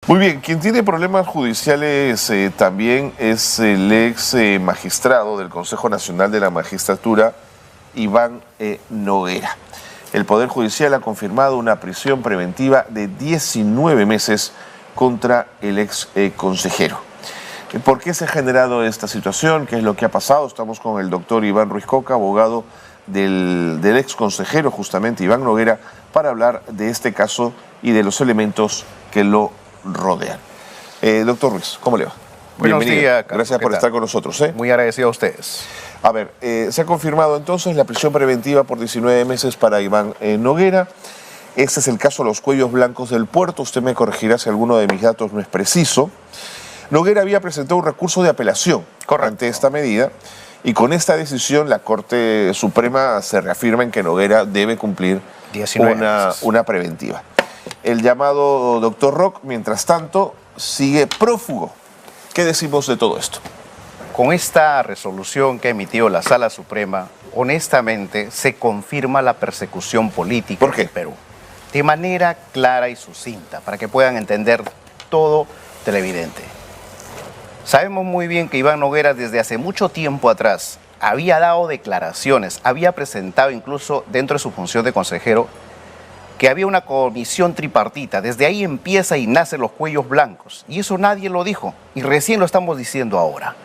Muy bien, quien tiene problemas judiciales también es el ex magistrado del Consejo Nacional de la Magistratura, Iván Noguera. El Poder Judicial ha confirmado una prisión preventiva de 19 meses contra el ex consejero. ¿Por qué se ha generado esta situación? ¿Qué es lo que ha pasado? Estamos con el doctor Iván Ruiz Coca, abogado del ex consejero, justamente Iván Noguera, para hablar de este caso y de los elementos que lo rodean. Doctor Ruiz, ¿cómo le va? Buenos días, Carlos. Gracias por estar con nosotros. Muy agradecido a ustedes. A ver, se ha confirmado entonces la prisión preventiva por 19 meses para Iván Noguera. Este es el caso de los cuellos blancos del puerto. Usted me corregirá si alguno de mis datos no es preciso. Noguera había presentado un recurso de apelación ante esta medida y con esta decisión la Corte Suprema se reafirma en que Noguera debe cumplir una preventiva. El llamado doctor Rock, mientras tanto, sigue prófugo. ¿Qué decimos de todo esto? Con esta resolución que ha emitido la Sala Suprema, honestamente se confirma la persecución política en el Perú. De manera clara y sucinta, para que puedan entender todo televidente. Sabemos muy bien que Iván Noguera desde hace mucho tiempo atrás había dado declaraciones, había presentado incluso dentro de su función de consejero que había una comisión tripartita. Desde ahí empieza y nacen los cuellos blancos. Y eso nadie lo dijo. Y recién lo estamos diciendo ahora.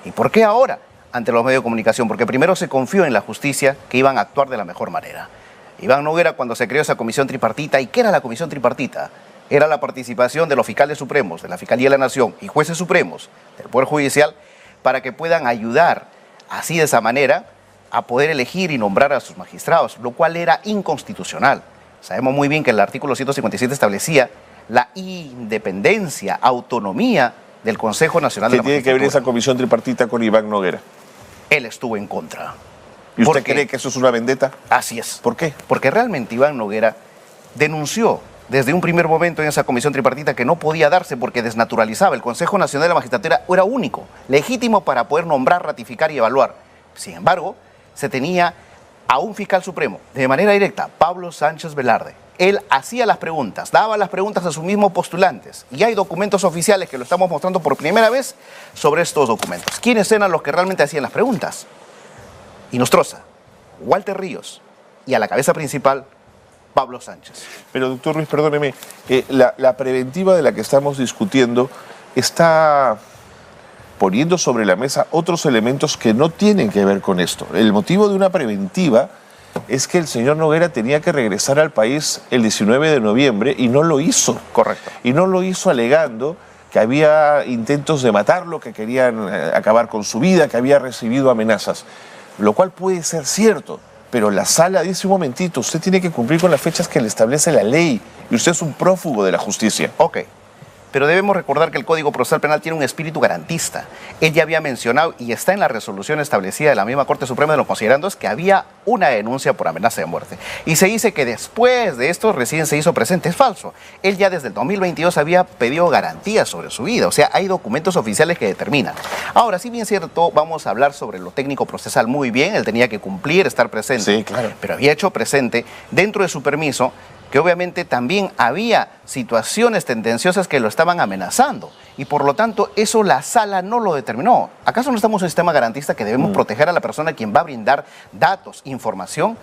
¿Y por qué ahora? Ante los medios de comunicación. Porque primero se confió en la justicia que iban a actuar de la mejor manera. Iván Noguera, cuando se creó esa comisión tripartita, ¿y qué era la comisión tripartita? Era la participación de los fiscales supremos, de la Fiscalía de la Nación y jueces supremos del Poder Judicial para que puedan ayudar así de esa manera a poder elegir y nombrar a sus magistrados, lo cual era inconstitucional. Sabemos muy bien que el artículo 157 establecía la independencia, autonomía del Consejo Nacional de la Magistratura. ¿Qué tiene que ver esa comisión tripartita con Iván Noguera? Él estuvo en contra. ¿Y usted cree que eso es una vendetta? Así es. ¿Por qué? Porque realmente Iván Noguera denunció desde un primer momento en esa comisión tripartita que no podía darse porque desnaturalizaba. El Consejo Nacional de la Magistratura era único, legítimo para poder nombrar, ratificar y evaluar. Sin embargo, se tenía a un fiscal supremo, de manera directa, Pablo Sánchez Velarde. Él hacía las preguntas, daba las preguntas a sus mismos postulantes. Y hay documentos oficiales que lo estamos mostrando por primera vez sobre estos documentos. ¿Quiénes eran los que realmente hacían las preguntas? Inostroza, Walter Ríos y a la cabeza principal, Pablo Sánchez. Pero doctor Ruiz, perdóneme, la preventiva de la que estamos discutiendo está poniendo sobre la mesa otros elementos que no tienen que ver con esto. El motivo de una preventiva es que el señor Noguera tenía que regresar al país el 19 de noviembre y no lo hizo. Correcto. Y no lo hizo alegando que había intentos de matarlo, que querían acabar con su vida, que había recibido amenazas, lo cual puede ser cierto, pero la sala dice un momentito, usted tiene que cumplir con las fechas que le establece la ley y usted es un prófugo de la justicia. Ok. Pero debemos recordar que el Código Procesal Penal tiene un espíritu garantista. Él ya había mencionado, y está en la resolución establecida de la misma Corte Suprema de los Considerandos, que había una denuncia por amenaza de muerte. Y se dice que después de esto recién se hizo presente. Es falso. Él ya desde el 2022 había pedido garantías sobre su vida. O sea, hay documentos oficiales que determinan. Ahora, si bien es cierto, vamos a hablar sobre lo técnico procesal muy bien. Él tenía que cumplir, estar presente. Sí, claro. Pero había hecho presente, dentro de su permiso, que obviamente también había situaciones tendenciosas que lo estaban amenazando y por lo tanto eso la sala no lo determinó. ¿Acaso no estamos en un sistema garantista que debemos proteger a la persona a quien va a brindar datos, información?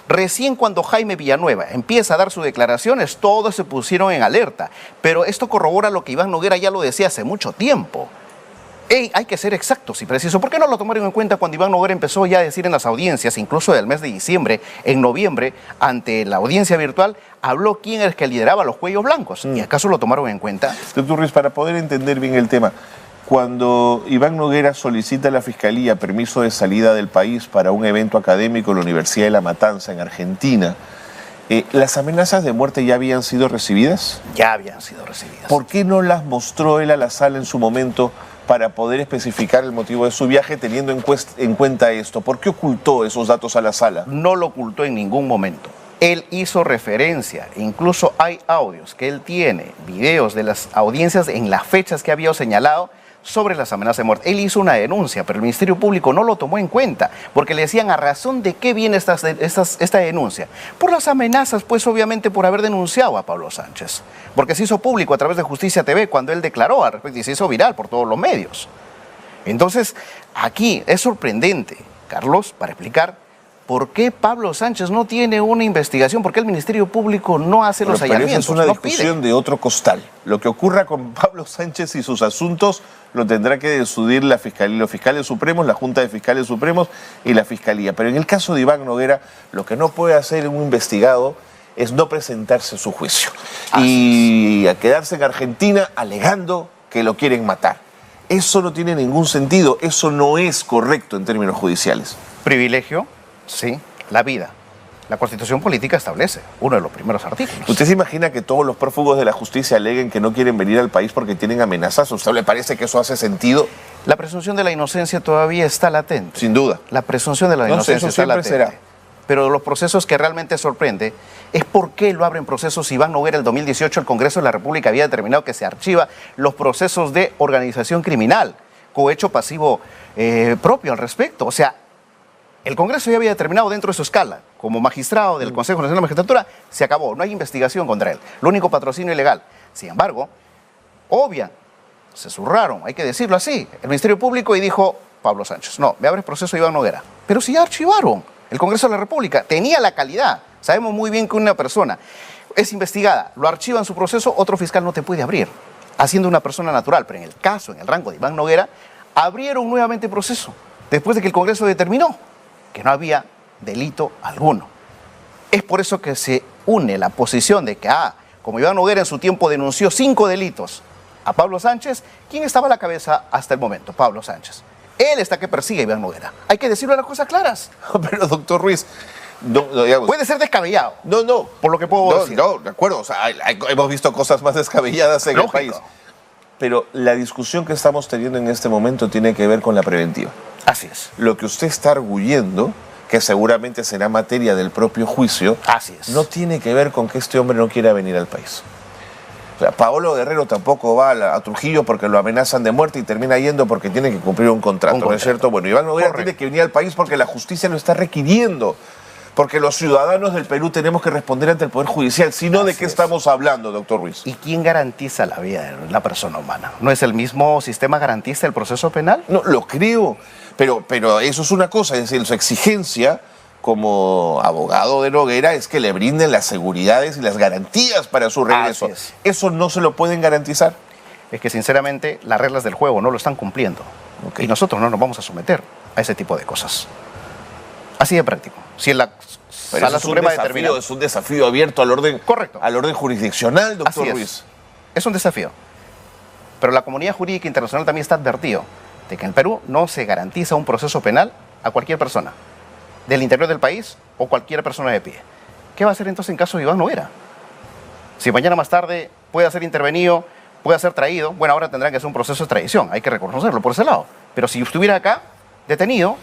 Recién cuando Jaime Villanueva empieza a dar sus declaraciones, todos se pusieron en alerta, pero esto corrobora lo que Iván Noguera ya lo decía hace mucho tiempo. Hay que ser exactos y precisos. ¿Por qué no lo tomaron en cuenta cuando Iván Noguera empezó ya a decir en las audiencias, incluso del mes de diciembre, en noviembre, ante la audiencia virtual, habló quién era el que lideraba los cuellos blancos? ¿Y acaso lo tomaron en cuenta? Doctor Ruiz, para poder entender bien el tema, cuando Iván Noguera solicita a la Fiscalía permiso de salida del país para un evento académico en la Universidad de La Matanza, en Argentina, ¿las amenazas de muerte ya habían sido recibidas? Ya habían sido recibidas. ¿Por qué no las mostró él a la sala en su momento para poder especificar el motivo de su viaje teniendo en cuenta esto? ¿Por qué ocultó esos datos a la sala? No lo ocultó en ningún momento. Él hizo referencia, incluso hay audios que él tiene, videos de las audiencias en las fechas que había señalado, sobre las amenazas de muerte. Él hizo una denuncia, pero el Ministerio Público no lo tomó en cuenta, porque le decían a razón de qué viene esta denuncia. Por las amenazas, pues obviamente por haber denunciado a Pablo Sánchez, porque se hizo público a través de Justicia TV cuando él declaró al respecto y se hizo viral por todos los medios. Entonces, aquí es sorprendente, Carlos, para explicar por qué Pablo Sánchez no tiene una investigación, por qué el Ministerio Público no hace los hallamientos. Esa es una discusión de otro costal. Lo que ocurra con Pablo Sánchez y sus asuntos lo tendrá que decidir la Fiscalía, los fiscales supremos, la Junta de Fiscales Supremos y la Fiscalía. Pero en el caso de Iván Noguera, lo que no puede hacer un investigado es no presentarse a su juicio y a quedarse en Argentina alegando que lo quieren matar. Eso no tiene ningún sentido, eso no es correcto en términos judiciales. Privilegio, sí, la vida. La Constitución Política establece uno de los primeros artículos. ¿Usted se imagina que todos los prófugos de la justicia aleguen que no quieren venir al país porque tienen amenazas? ¿A usted le parece que eso hace sentido? La presunción de la inocencia todavía está latente. Sin duda. La presunción de la inocencia está latente. Será. Pero los procesos que realmente sorprende es por qué lo abren procesos. Iván Noguera, el 2018, el Congreso de la República había determinado que se archiva los procesos de organización criminal, cohecho pasivo propio al respecto. O sea, el Congreso ya había determinado dentro de su escala, como magistrado del Consejo Nacional de la Magistratura, se acabó, no hay investigación contra él. Lo único, patrocinio ilegal. Sin embargo, obvian, se zurraron, hay que decirlo así, el Ministerio Público y dijo, Pablo Sánchez, no, me abres proceso Iván Noguera. Pero si ya archivaron, el Congreso de la República tenía la calidad. Sabemos muy bien que una persona es investigada, lo archiva en su proceso, otro fiscal no te puede abrir, haciendo una persona natural. Pero en el caso, en el rango de Iván Noguera, abrieron nuevamente proceso, después de que el Congreso determinó que no había delito alguno. Es por eso que se une la posición de que, como Iván Noguera en su tiempo denunció 5 delitos a Pablo Sánchez, ¿quién estaba a la cabeza hasta el momento? Pablo Sánchez. Él está que persigue a Iván Noguera. Hay que decirlo las cosas claras. Pero, doctor Ruiz, digamos, puede ser descabellado. No. Por lo que puedo decir. No, de acuerdo. O sea, hemos visto cosas más descabelladas en Lógico. el país. Pero la discusión que estamos teniendo en este momento tiene que ver con la preventiva. Así es. Lo que usted está arguyendo, que seguramente será materia del propio juicio, así es, no tiene que ver con que este hombre no quiera venir al país. O sea, Paolo Guerrero tampoco va a Trujillo porque lo amenazan de muerte y termina yendo porque tiene que cumplir un contrato, ¿no es cierto? Bueno, Iván Noguera tiene que venir al país porque la justicia lo está requiriendo, porque los ciudadanos del Perú tenemos que responder ante el Poder Judicial. Si no, ¿de qué estamos hablando, doctor Ruiz? ¿Y quién garantiza la vida de la persona humana? ¿No es el mismo sistema garantista el proceso penal? No, lo creo, pero eso es una cosa, es decir, su exigencia como abogado de Noguera es que le brinden las seguridades y las garantías para su regreso. ¿Eso no se lo pueden garantizar? Es que sinceramente las reglas del juego no lo están cumpliendo. Y nosotros no nos vamos a someter a ese tipo de cosas. Así de práctico. Si en la Sala Suprema determina... Es un desafío abierto al orden, correcto, al orden jurisdiccional, doctor Ruiz. Es un desafío. Pero la comunidad jurídica internacional también está advertido de que en el Perú no se garantiza un proceso penal a cualquier persona, del interior del país o cualquier persona de pie. ¿Qué va a hacer entonces en caso de Iván Noguera? Si mañana más tarde puede ser intervenido, puede ser traído, bueno, ahora tendrán que hacer un proceso de extradición, hay que reconocerlo por ese lado. Pero si estuviera acá, detenido,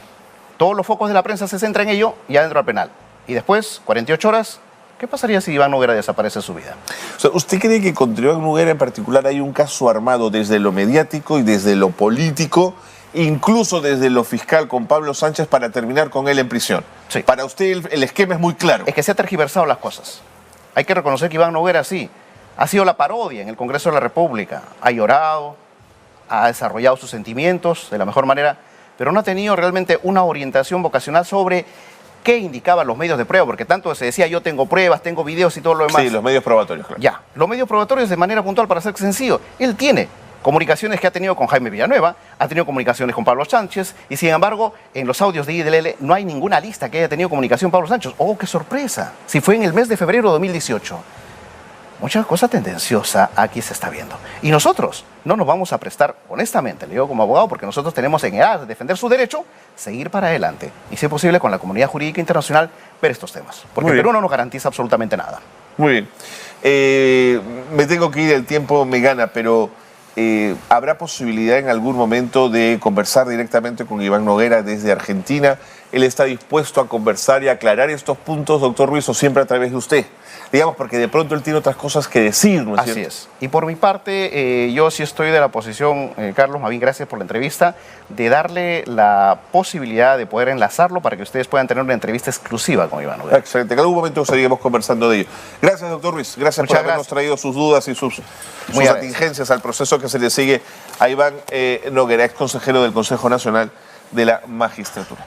todos los focos de la prensa se centran en ello y adentro al penal. Y después, 48 horas, ¿qué pasaría si Iván Noguera desaparece de su vida? O sea, ¿usted cree que contra Iván Noguera en particular hay un caso armado desde lo mediático y desde lo político, incluso desde lo fiscal con Pablo Sánchez para terminar con él en prisión? Sí. Para usted el esquema es muy claro. Es que se ha tergiversado las cosas. Hay que reconocer que Iván Noguera sí ha sido la parodia en el Congreso de la República. Ha llorado, ha desarrollado sus sentimientos de la mejor manera, pero no ha tenido realmente una orientación vocacional sobre qué indicaban los medios de prueba, porque tanto se decía yo tengo pruebas, tengo videos y todo lo demás. Sí, los medios probatorios, claro. Ya, los medios probatorios de manera puntual, para ser sencillo. Él tiene comunicaciones que ha tenido con Jaime Villanueva, ha tenido comunicaciones con Pablo Sánchez, y sin embargo, en los audios de IDL no hay ninguna lista que haya tenido comunicación Pablo Sánchez. ¡Oh, qué sorpresa! Si fue en el mes de febrero de 2018. Mucha cosa tendenciosa aquí se está viendo. Y nosotros no nos vamos a prestar, honestamente, le digo como abogado, porque nosotros tenemos en edad de defender su derecho, seguir para adelante. Y si es posible, con la comunidad jurídica internacional, ver estos temas. Porque el Perú no nos garantiza absolutamente nada. Muy bien. Me tengo que ir, el tiempo me gana, pero ¿habrá posibilidad en algún momento de conversar directamente con Iván Noguera desde Argentina él está dispuesto a conversar y aclarar estos puntos, doctor Ruiz, o siempre a través de usted. Digamos, porque de pronto él tiene otras cosas que decir, ¿no es cierto? Así es. Y por mi parte, yo sí estoy de la posición, Carlos, más bien gracias por la entrevista, de darle la posibilidad de poder enlazarlo para que ustedes puedan tener una entrevista exclusiva con Iván Noguera. Excelente. En algún momento seguiremos conversando de ello. Gracias, doctor Ruiz. Gracias por habernos traído sus dudas y sus atingencias al proceso que se le sigue a Iván Noguera, ex consejero del Consejo Nacional de la Magistratura.